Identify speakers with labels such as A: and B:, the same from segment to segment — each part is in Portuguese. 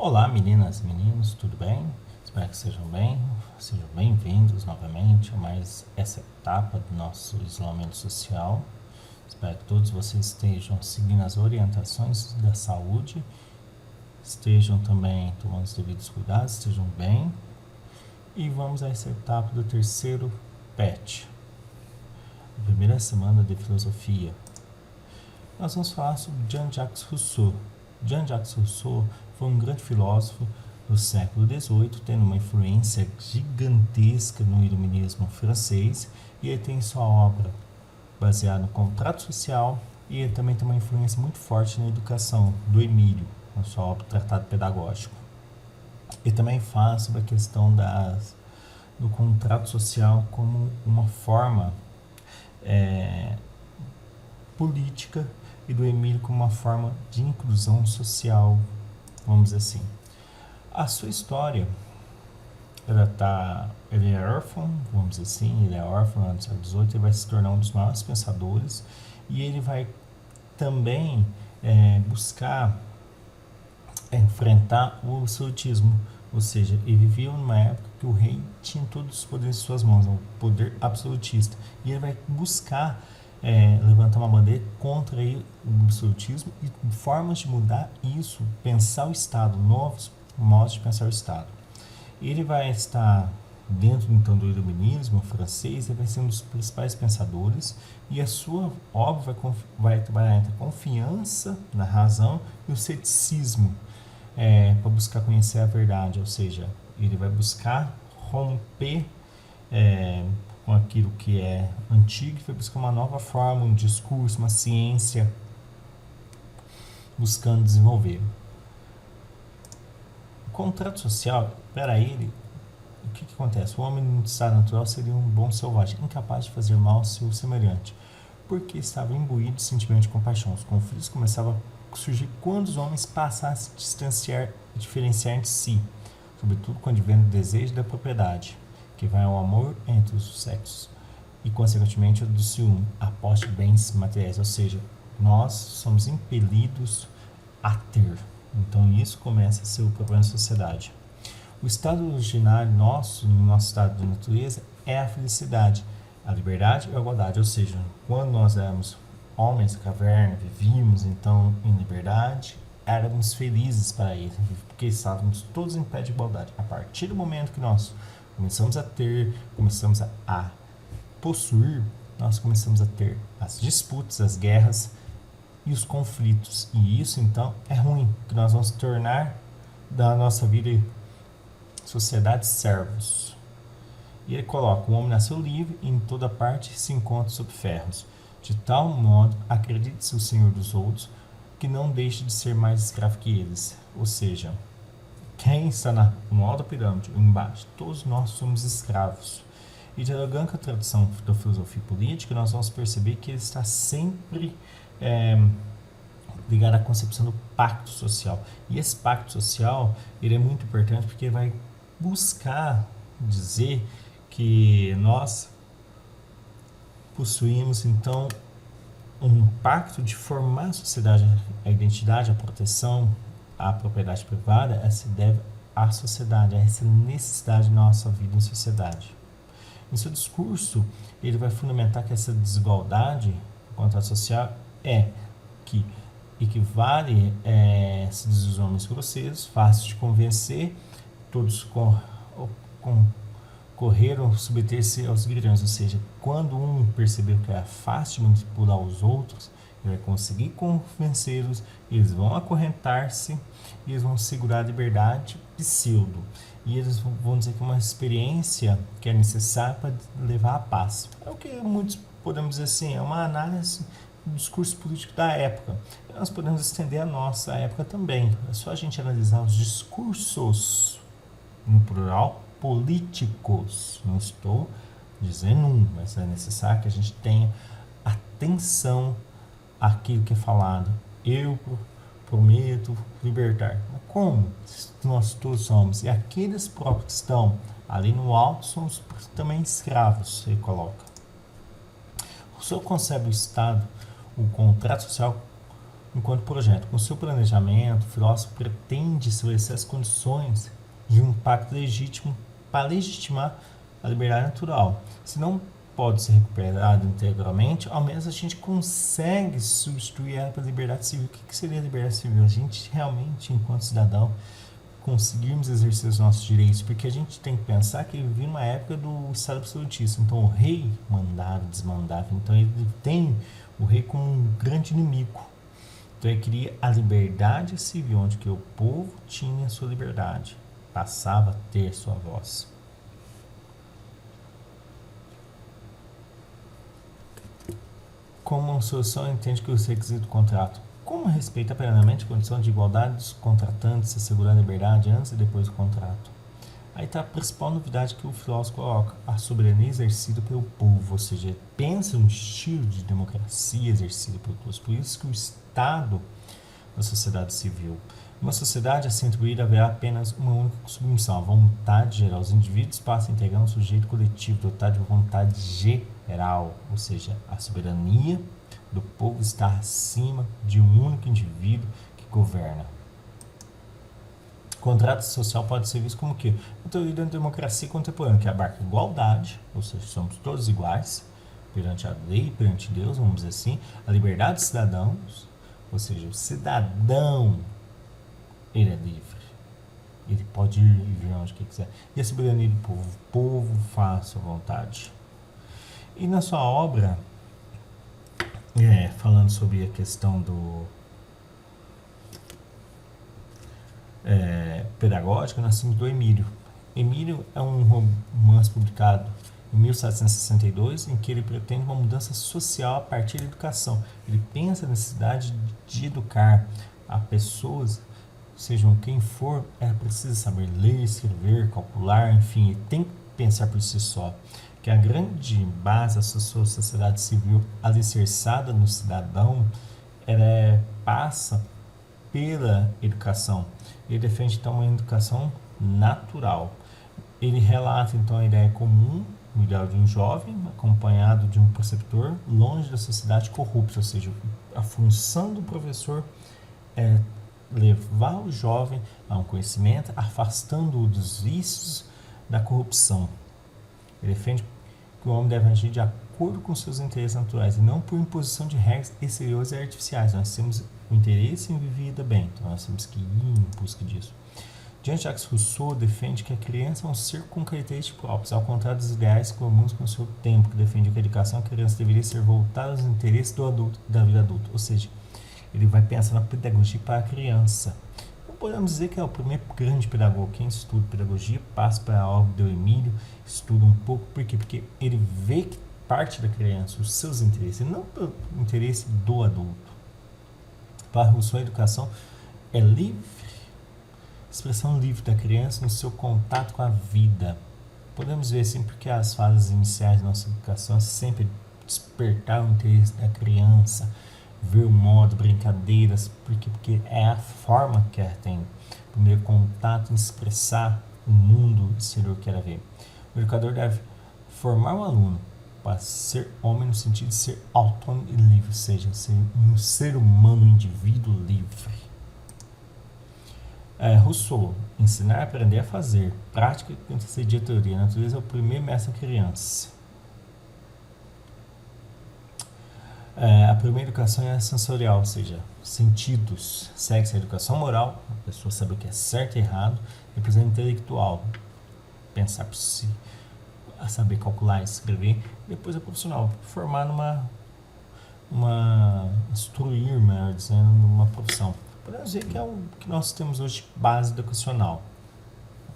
A: Olá, meninas e meninos, tudo bem? Espero que estejam bem, sejam bem-vindos novamente a mais essa etapa do nosso isolamento social. Espero que todos vocês estejam seguindo as orientações da saúde, estejam também tomando os devidos cuidados, estejam bem. E vamos a essa etapa do terceiro PET, a primeira semana de filosofia. Nós vamos falar sobre Jean-Jacques Rousseau. Jean-Jacques Rousseau foi um grande filósofo do século XVIII, tendo uma influência gigantesca no iluminismo francês, e ele tem sua obra baseada no contrato social, e ele também tem uma influência muito forte na educação do Emílio, na sua obra Tratado Pedagógico. Ele também fala sobre a questão do contrato social como uma forma política, e do Emílio como uma forma de inclusão social, vamos dizer assim. A sua história, ele é órfão, vamos dizer assim, ele é órfão no século XVIII, ele vai se tornar um dos maiores pensadores, e ele vai também buscar enfrentar o absolutismo, ou seja, ele vivia numa época que o rei tinha todos os poderes em suas mãos, o poder absolutista, e ele vai buscar levantar uma bandeira contra o absolutismo e formas de mudar isso, pensar o Estado, novos modos de pensar o Estado. Ele vai estar dentro então do iluminismo francês, ele vai ser um dos principais pensadores, e a sua obra vai trabalhar entre a confiança na razão e o ceticismo, para buscar conhecer a verdade, ou seja, ele vai buscar romper com aquilo que é antigo e vai buscar uma nova forma, um discurso, uma ciência, buscando desenvolver. O contrato social, para ele, o que acontece? O homem no estado natural seria um bom selvagem, incapaz de fazer mal ao seu semelhante, porque estava imbuído de sentimento de compaixão. Os conflitos começavam a surgir quando os homens passassem a se distanciar e diferenciar entre si, sobretudo quando vem o desejo da propriedade, que vai ao amor entre os sexos, e consequentemente do ciúme, a posse de bens materiais, ou seja, nós somos impelidos a ter. Então isso começa a ser o problema da sociedade. O estado originário nosso, no nosso estado de natureza, é a felicidade, a liberdade e a igualdade, ou seja, quando nós éramos homens da caverna, vivíamos então em liberdade, éramos felizes para isso, porque estávamos todos em pé de igualdade. A partir do momento que nós começamos a ter, começamos a possuir, nós começamos a ter as disputas, as guerras e os conflitos. E isso então é ruim, que nós vamos tornar da nossa vida sociedade servos. E ele coloca: o homem nasceu livre e em toda parte se encontra sob ferros. De tal modo, acredite-se o senhor dos outros, que não deixe de ser mais escravo que eles. Ou seja, quem está no alto da pirâmide, ou embaixo, todos nós somos escravos. E dialogando com a tradução da filosofia política, nós vamos perceber que ele está sempre ligado à concepção do pacto social. E esse pacto social, ele é muito importante porque ele vai buscar dizer que nós possuímos então um pacto de formar a sociedade, a identidade, a proteção, a propriedade privada, se deve à sociedade, a essa necessidade da nossa vida em sociedade. Em seu discurso, ele vai fundamentar que essa desigualdade do contrato social que equivale se diz os homens grosseiros, fáceis de convencer, todos correram submeter-se aos grilhões, ou seja, quando um percebeu que era fácil de manipular os outros, ele vai conseguir convencê-los, eles vão acorrentar-se e eles vão segurar a liberdade pseudo. E eles vão dizer que é uma experiência que é necessária para levar à paz. É o que muitos podemos dizer assim, é uma análise do discurso político da época. E nós podemos estender a nossa época também. É só a gente analisar os discursos, no plural, políticos. Não estou dizendo mas é necessário que a gente tenha atenção àquilo que é falado. Eu prometo libertar. Mas como? Nós todos somos. E aqueles próprios que estão ali no alto somos também escravos, ele coloca. O senhor concebe o Estado, o contrato social, enquanto projeto. Com seu planejamento, o filósofo pretende estabelecer as condições de um pacto legítimo para legitimar a liberdade natural. Se não pode ser recuperada integralmente, ao menos a gente consegue substituir ela pela liberdade civil. O que seria a liberdade civil? A gente realmente, enquanto cidadão, conseguirmos exercer os nossos direitos, porque a gente tem que pensar que ele vive numa época do Estado absolutista. Então o rei mandava, desmandava. Então ele tem o rei como um grande inimigo. Então ele queria a liberdade civil, onde que o povo tinha sua liberdade, passava a ter sua voz. Como uma solução, entende que os requisitos do contrato, como respeita plenamente a condição de igualdade dos contratantes, assegurar a liberdade antes e depois do contrato. Aí está a principal novidade que o filósofo coloca, a soberania exercida pelo povo, ou seja, pensa um estilo de democracia exercida pelo povo. Por isso que o Estado na sociedade civil. Numa sociedade assim atribuída haverá apenas uma única submissão, a vontade geral. Os indivíduos passam a integrar um sujeito coletivo dotado de vontade geral, ou seja, a soberania do povo está acima de um único indivíduo que governa. O contrato social pode ser visto como o quê? Uma teoria da democracia contemporânea, que abarca igualdade, ou seja, somos todos iguais perante a lei, perante Deus, vamos dizer assim, a liberdade dos cidadãos, ou seja, o cidadão, ele é livre. Ele pode ir e vir onde quiser. E a soberania do povo. O povo faz sua vontade. E na sua obra, falando sobre a questão do pedagógica, nós temos do Emílio. Emílio é um romance publicado em 1762, em que ele pretende uma mudança social a partir da educação. Ele pensa a necessidade de educar a pessoas, sejam quem for, precisa saber ler, escrever, calcular, enfim, ele tem que pensar por si só. Que a grande base da sua sociedade civil alicerçada no cidadão, ela passa pela educação. Ele defende então uma educação natural. Ele relata então a ideia comum, o ideal de um jovem acompanhado de um preceptor longe da sociedade corrupta, ou seja, a função do professor é levar o jovem a um conhecimento, afastando-o dos vícios da corrupção. Ele defende que o homem deve agir de acordo com seus interesses naturais e não por imposição de regras exteriores e artificiais. Nós temos o interesse em viver vida bem, então nós temos que ir em busca disso. Jean-Jacques Rousseau defende que a criança é um ser com características próprias, ao contrário dos ideais comuns com o seu tempo, que defende que a educação da criança deveria ser voltada aos interesses do adulto e da vida adulta, ou seja, ele vai pensar na pedagogia para a criança. Não podemos dizer que é o primeiro grande pedagogo. Quem estuda pedagogia passa para a obra do Emílio, estuda um pouco, por quê? Porque ele vê que parte da criança, os seus interesses, não pelo interesse do adulto. Para Rousseau, a educação é livre, expressão livre da criança no seu contato com a vida. Podemos ver assim porque as fases iniciais da nossa educação é sempre despertar o interesse da criança, ver o modo, brincadeiras, porque é a forma que ela tem, o primeiro contato em expressar o mundo exterior que ela vê. O educador deve formar um aluno para ser homem no sentido de ser autônomo e livre, ou seja, ser um ser humano, um indivíduo livre. Rousseau, ensinar a aprender a fazer, prática que antecedia a teoria. A natureza é o primeiro mestre da criança. A primeira educação é a sensorial, ou seja, sentidos. Segue-se a educação moral, a pessoa sabe o que é certo e errado. Depois a intelectual, pensar por si, a saber calcular, escrever. Depois a profissional, formar instruir, melhor dizendo, numa profissão. Podemos dizer que é o que nós temos hoje de base educacional.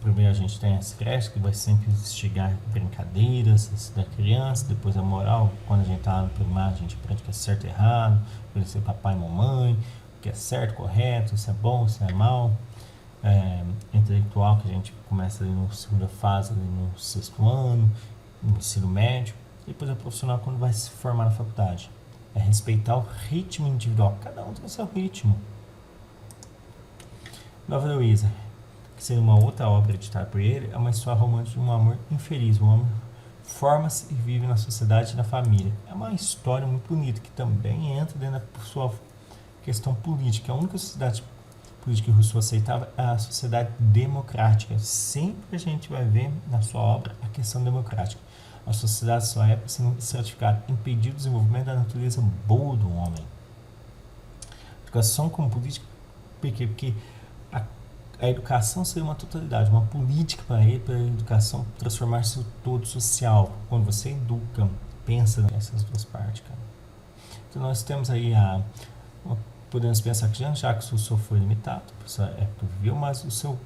A: Primeiro a gente tem as creches, que vai sempre instigar brincadeiras da criança, depois a moral, quando a gente está no primário, a gente aprende o que é certo e errado, conhecer papai e mamãe, o que é certo, correto, se é bom, se é mal. Intelectual, que a gente começa ali na segunda fase, ali no 6º ano, no ensino médio, e depois a profissional quando vai se formar na faculdade. É respeitar o ritmo individual, cada um tem o seu ritmo. Nova Luísa, que seria uma outra obra editada por ele, é uma história romântica de um amor infeliz. O homem forma-se e vive na sociedade e na família. É uma história muito bonita, que também entra dentro da sua questão política. A única sociedade política que Rousseau aceitava é a sociedade democrática. Sempre a gente vai ver na sua obra a questão democrática. A sociedade de sua época sendo estratificada, impedir o desenvolvimento da natureza boa do homem. Educação como política, por quê? Porque a educação seria uma totalidade, uma política para ele, para a educação transformar-se no todo social. Quando você educa, pensa nessas duas partes, cara. Então nós temos aí podemos pensar que Jean-Jacques Rousseau foi limitado, essa época viveu, mas o seu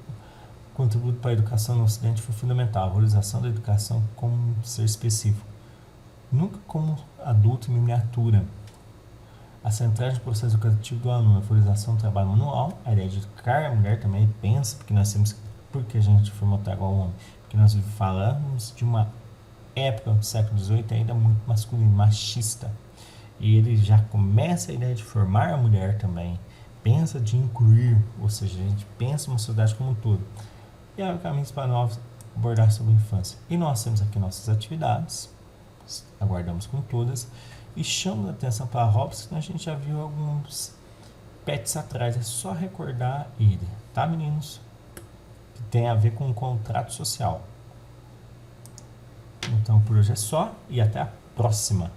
A: contributo para a educação no Ocidente foi fundamental, a valorização da educação como um ser específico, nunca como adulto em miniatura. A centragem do processo educativo do aluno, a valorização do trabalho manual, a ideia de educar a mulher também pensa, porque nós temos, porque a gente foi montar igual ao homem, porque nós falamos de uma época do século XVIII ainda muito masculino, machista, e ele já começa a ideia de formar a mulher também, pensa de incluir, ou seja, a gente pensa uma sociedade como um todo, e há caminhos para nós abordar sobre a infância. E nós temos aqui nossas atividades, aguardamos com todas, e chamo a atenção para Robson, que a gente já viu alguns pets atrás, é só recordar ele, tá, meninos? Que tem a ver com um contrato social. Então por hoje é só e até a próxima.